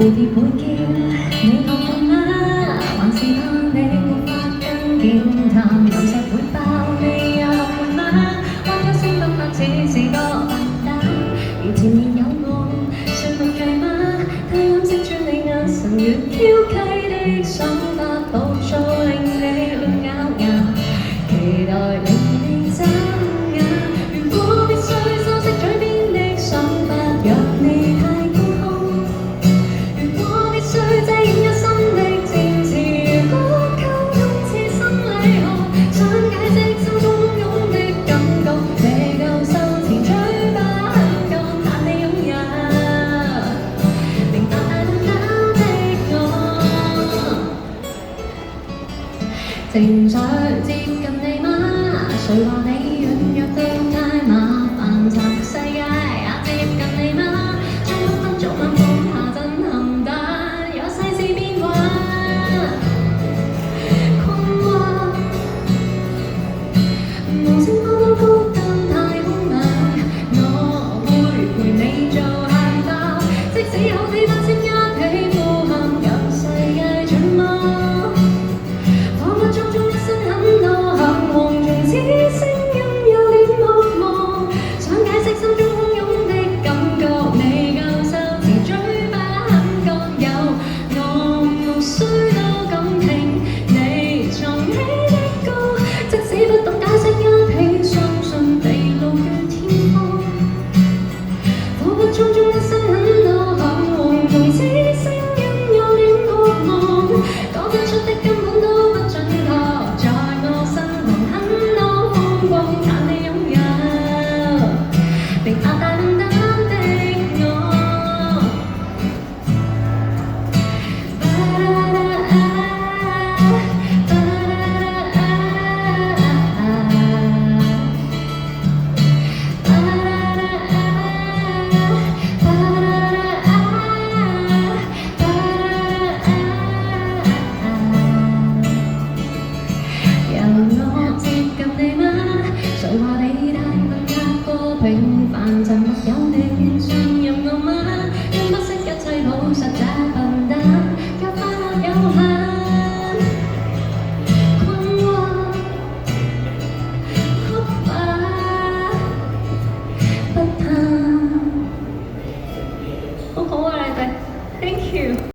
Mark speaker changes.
Speaker 1: 蝴蝶會叫你學過嗎？還是怕你沒法跟健談？岩石會爆，你也學過嗎？彎腰聲不發似是個笨蛋，而前面有我，算不計嗎？太啱識穿你眼神，越挑剔的想法，暴躁令你亂咬牙，期待令你眨眼。如果必須修飾嘴邊的想法，若你太高空，如果必須遮掩一生的戰詞，如果溝通似生理學，想解釋心中洶湧的感覺，這夠收前嘴巴香港，但你擁有明白大動腦的我，正想接近你嗎？誰話你軟弱到太麻煩？殘酷世界也接近你嗎？將不分早晚放下震撼彈，有世事變幻困惑，無聲波波孤單太空冷，我會陪你做喊包，即使有